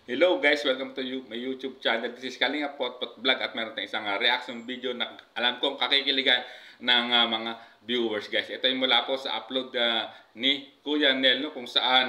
Hello guys, welcome to my YouTube channel. This is Kalinga Potpot Vlog at meron tayong isang reaction video na alam kong kakikiligan ng mga viewers guys. Ito yung mula po sa upload ni Kuya Nel, no, kung saan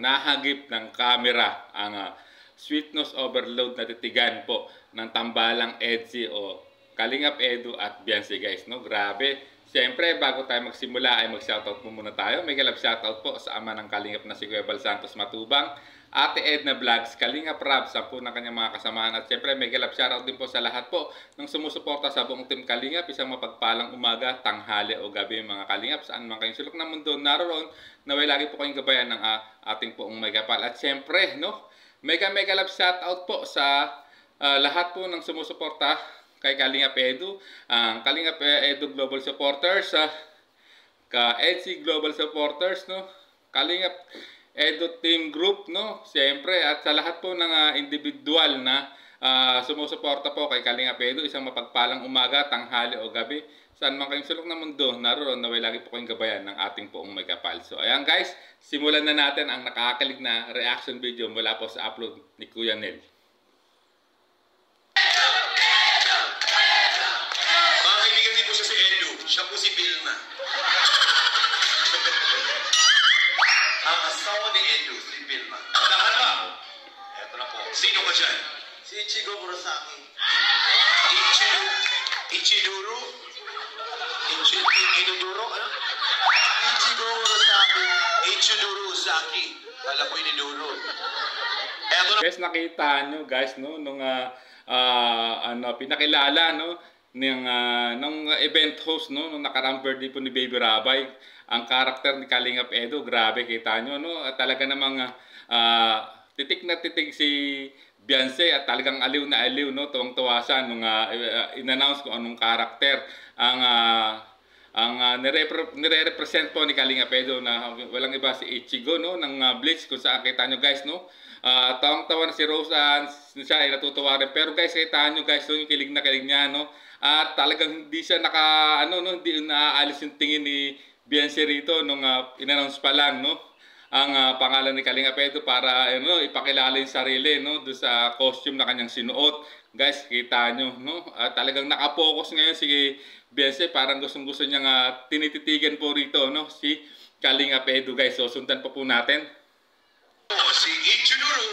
nahagip ng camera ang sweetness overload na titigan po ng tambalang Edzy o Kalingap Edu at Beyonce guys. No? Grabe. Siyempre, bago tayo magsimula ay mag-shoutout po muna tayo. May galap shoutout po sa ama ng Kalingap na si Kuya Bal Santos Matubang, Ate Edna Vlogs, Kalingap Rab, sa po ng kanyang mga kasamahan. At siyempre, may galap shoutout din po sa lahat po ng sumusuporta sa buong team Kalingap. Isang mapagpalang umaga, tanghali o gabi mga Kalingap. Saan man kayong sulok ng mundo naroon, naway lagi po kayong gabayan ng ating poong may kapal. At siyempre, no, mega love shoutout po sa lahat po ng sumusuporta kay Kalingap Edu, ang Kalingap Edu Global Supporters, ka-Edzy Global Supporters, no, Kalingap Edu Team Group, no, siyempre, at sa lahat po ng individual na sumusuporta po kay Kalingap Edu, isang mapagpalang umaga, tanghali o gabi, saan man kayong sulok ng mundo, naroon, naway lagi po kayong gabayan ng ating poong may kapal. So, ayan guys, simulan na natin ang nakakakilig na reaction video mula po sa upload ni Kuya Nel. Siya po si Vilma. Ang asawa ni Edu, si Vilma. Tahan ba? Eto na po. Sino ka dyan? Si Ichigo Murasaki. Ichiduro? Inuduro? Ano? Ichigo Murasaki. Ichiduro Saki. Kala ko iniduro. Eto na. Guys, nakita nyo guys, no, nung pinakilala, no, ng event host, no, nung nakaraang birthday po ni Baby Rabay, ang karakter ni Kalingap Edu, grabe, kita nyo, no, at talaga namang titik na titik si Beyonce at talagang aliw na aliw, no, tuwang-tuwa siya nung in-announce kung anong karakter ang nire-represent po ni Kalingap Edu, na walang iba si Ichigo, no, ng Bleach, kung saan kita nyo guys, no. Tawang-tawa na si Rose siya ay natutuwa rin. Pero guys, kita nyo guys, no, yung kilig na kilig niya, no. At talagang hindi siya hindi naaalis yung tingin ni Beyonce rito nung in-announce pa lang, no, ang pangalan ni Kalingap Edu para ipakilala yung sarili, no, doon sa costume na kanyang sinuot. Guys, kita nyo, no, talagang nakapokus ngayon si Beyonce, parang gustong-gusto niyang tinititigan po rito, no, si Kalingap Edu guys. So sundan po natin. Si Ichiduro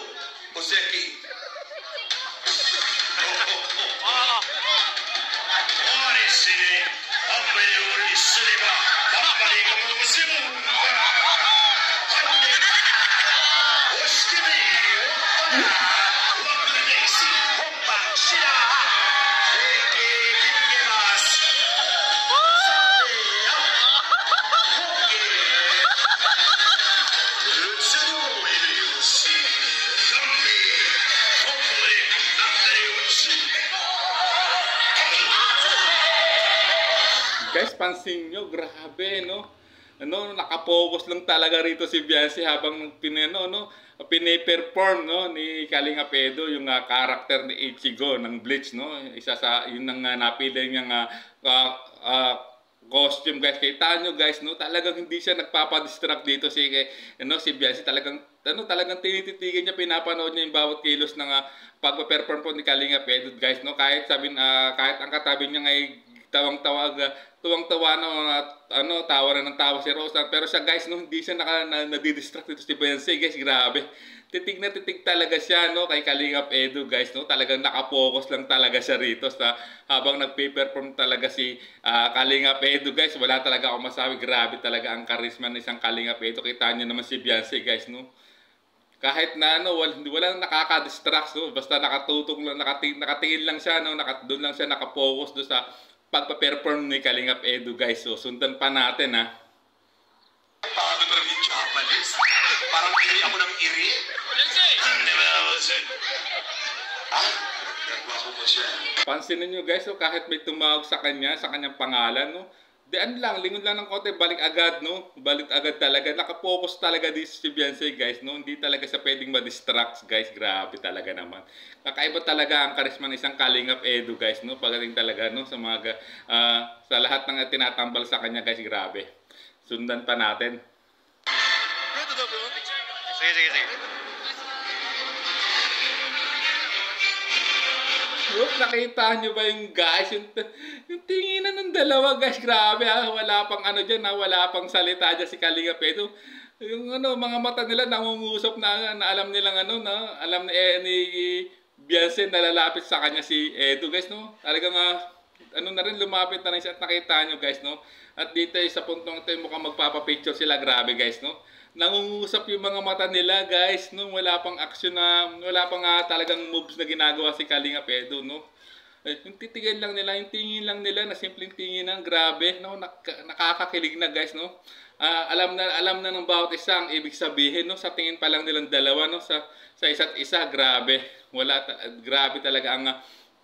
Oseki. Guys, pansin nyo, grabe, no? Nakapokus lang talaga rito si Beyonce habang piniperform, no, ni Kalingap Edu yung karakter ni Ichigo ng Bleach, no? Isa sa yun ang napili niyang costume guys. Kita nyo guys, no, talagang hindi siya nagpapadistract dito si Beyonce. Talagang tinititigan niya, pinapanood niya yung bawat kilos ng pagpa-perform po ni Kalingap Edu guys, no? Kahit kahit ang katabi niya ay tuwang-tawa na tawa na ng tawa si Rosa, pero siya guys, no, hindi siya nadidistract dito si Beyonce guys. Grabe, titig na titig talaga siya, no, kay Kalingap Edu guys, no. Talagang nakapokus lang talaga siya rito habang nagpe-perform talaga si Kalingap Edu guys. Wala talaga akong masabi, grabe talaga ang charisma ng isang Kalingap Edu. Kita niyo naman si Beyonce guys, no, kahit na walang nakaka-distract, no, basta nakatutok lang, nakatingin lang siya, no, doon lang siya nakapokus doon sa pagpa-perform ni Kalingap Edu guys. So sundan pa natin Parang iri ako ng iri. Nagwapo mo siya. Pansinin nyo guys, so kahit may tumawag sa kanyang pangalan, no, lingon lang ng konti, balik agad, no, balik agad talaga. Nakapokus talaga di si Beyonce guys, no, hindi talaga siya pwedeng ma-distract guys. Grabe talaga naman, kakaiba talaga ang karisma ng isang Kalingap Edu guys, no, pagdating talaga, no, sa mga sa lahat ng tinatambal sa kanya guys. Grabe, sundan pa natin. Sige. Oh, nakita nyo ba yung guys? Yung tinginan ng dalawa guys. Grabe ha. Wala pang ano dyan ha. Wala pang salita dyan si Kalinga Edu. Yung ano, mga mata nila nangungusap na alam nilang ano na. Alam ni Beyonce na lalapit sa kanya si Edu guys no. Talagang ano na rin lumapit na rin siya at nakita nyo guys no. At dito sa puntong ito mukhang magpapapicture sila. Grabe guys no. Nangungusap yung mga mata nila guys no, wala pang action na, wala pang talagang moves na ginagawa si Kalinga Edu no. Yung titigan lang nila, yung tingin lang nila na simpleng tingin lang, grabe no, nakakakilig na guys no. Alam na ng bawat isa ang ibig sabihin no, sa tingin pa lang nilang dalawa no, sa isa't isa, grabe. Grabe talaga ang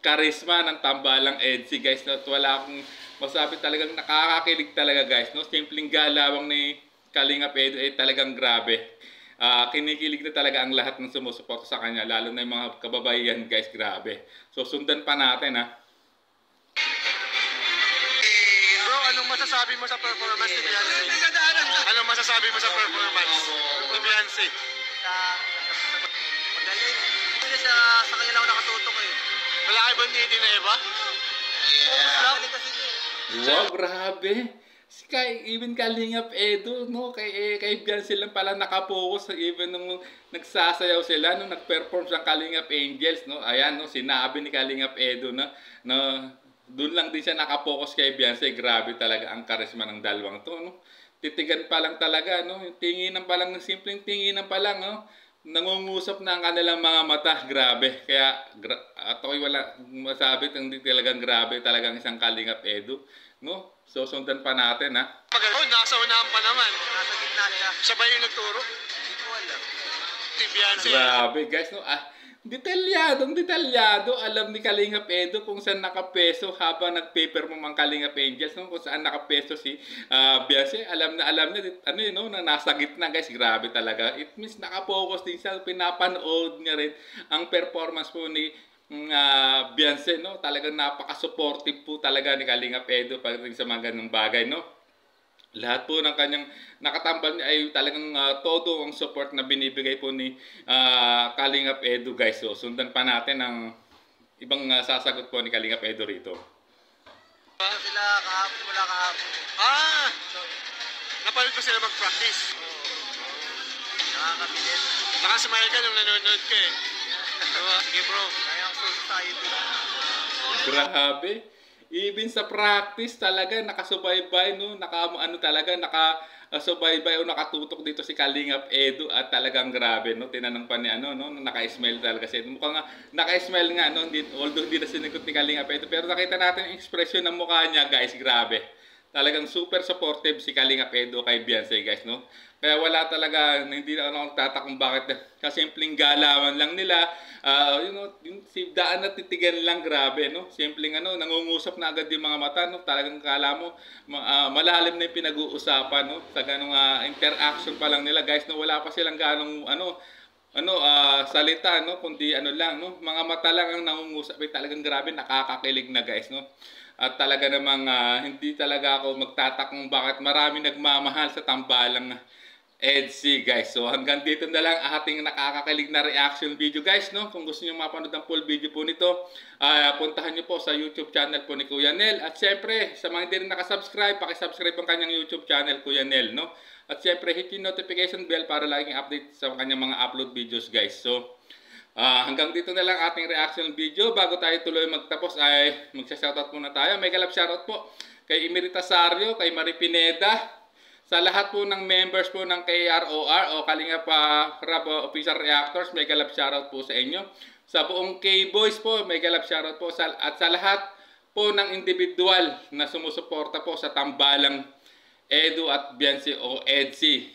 charisma ng tambalang EDSI guys no. Wala akong masabi, talagang nakakakilig talaga guys no. Simpleng galawang ni Kalinga Edu ay talagang grabe. Kinikilig na talaga ang lahat ng sumusuporta sa kanya, lalo na yung mga kababayan guys, grabe. So sundan pa natin ha. Bro, anong masasabi mo sa performance ni Beyonce? Anong masasabi mo sa performance ni Beyonce? Magaling. Hindi sa kanya lang nakatutok eh. Wala kayo ba niti na iba? Magaling kasi niya. Wow, grabe. Even Kalinga Edu, no, kay Beyonce lang pala nakapokus, even nung nagsasayaw sila, nung nag-perform sa Kalinga Angels, no, ayan, no, sinabi ni Kalinga Edu na doon lang din siya nakapokus kay Beyonce. Grabe talaga ang karisma ng dalawang to, no. Titigan pa lang talaga, no, yung tinginan pa lang, simpleng tinginan pa lang, no, nangungusap na ang kanilang mga mata, grabe. Kaya, ako'y wala masabi, hindi talagang grabe talagang isang Kalinga Edu, no. So, sundan pa natin, ha? Oh, nasa unahan pa naman. Nasa gitna siya. Siya ba yung nagturo? Hindi ko alam. Si Beyonce. Grabe, guys, no? Detalyado. Alam ni Kalinga Edu kung saan nakapeso habang nag-paper mo ang Kalinga Angels, no? Kung saan nakapeso si Beyonce. Alam na, ano yun, no? Na nasa gitna, guys. Grabe talaga. It means nakapokus din siya. Pinapanood niya rin ang performance po ni Beyonce, no? Talagang napaka-supportive po talaga ni Kalinga Edu pagdating sa mga ganung bagay, no? Lahat po ng kanyang nakatambal niya ay talagang todo ang support na binibigay po ni Kalinga Edu, guys. So, sundan pa natin ang ibang sasagot po ni Kalinga Edu rito. Sila kahapon, wala kahapon. Napanood ko sila mag-practice. Nakakabilis. Nakasmile ka nung nanonood ka eh. Diba? Sige bro. Kaya ang society. Grabe. Even sa practice talaga nakasubaybay, no, nakasubaybay o nakatutok dito si Kalinga Edu at talagang grabe, no. Tinanong pa ni no, naka-smile talaga kasi mukhang naka-smile nga, no, although hindi na sinagot ni Kalinga Edu, pero nakita natin yung expression ng mukha niya, guys, grabe. Talagang super supportive si Kalinga Edu kay Beyonce, guys, no. Kaya wala talaga, hindi na ako tatakong bakit, kasi simpleng galawan lang nila, yung daan na titigan lang, grabe, no. Simpleng nangungusap na agad yung mga mata, no. Talagang kala mo, malalim na yung pinag-uusapan, no. Sa ganung interaction pa lang nila, guys, no. Wala pa silang ganong, salita, no, kundi lang, no. Mga mata lang ang nangungusap, talagang grabe, nakakakilig na, guys, no. At talaga namang hindi talaga ako magtatakong bakit marami nagmamahal sa tambalang EDSI, guys. So hanggang dito na lang ating nakakakilig na reaction video, guys, no. Kung gusto niyo mapanood ang full video po nito, puntahan niyo po sa YouTube channel po ni Kuya Nel. At syempre, sa mga hindi rin nakasubscribe, paki-subscribe ang kanyang YouTube channel, Kuya Nel, no. At syempre, hit yung notification bell para laging update sa kanyang mga upload videos, guys. So hanggang dito na lang ating reaction video. Bago tayo tuloy magtapos ay magsa-shoutout muna tayo. May galap shoutout po kay Emerita Sario, kay Marie Pineda, sa lahat po ng members po ng KROR o Kalingap Rab Official Reactors. May galap shoutout po sa inyo. Sa buong K-Boys po, may galap shoutout po at sa lahat po ng individual na sumusuporta po sa tambalang Edu at Beyonce o EDSI.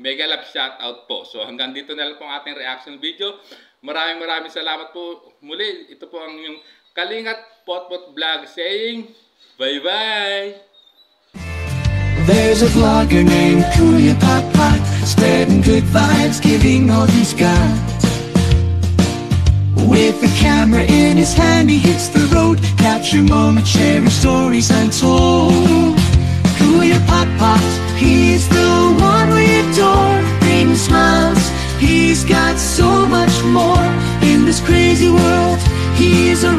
May galap shoutout po. So hanggang dito na lang po ang ating reaction video. Maraming salamat po muli. Ito po ang yung Kalingat Potpot Vlog saying bye-bye! There's a vlogger named Kuya Potpot, spreading good vibes, giving all he's got. With the camera in his hand, he hits the road, capture moments, sharing stories untold. Kuya Potpot, he's the one we adore, bring smiles. He's got so much more in this crazy world. He's a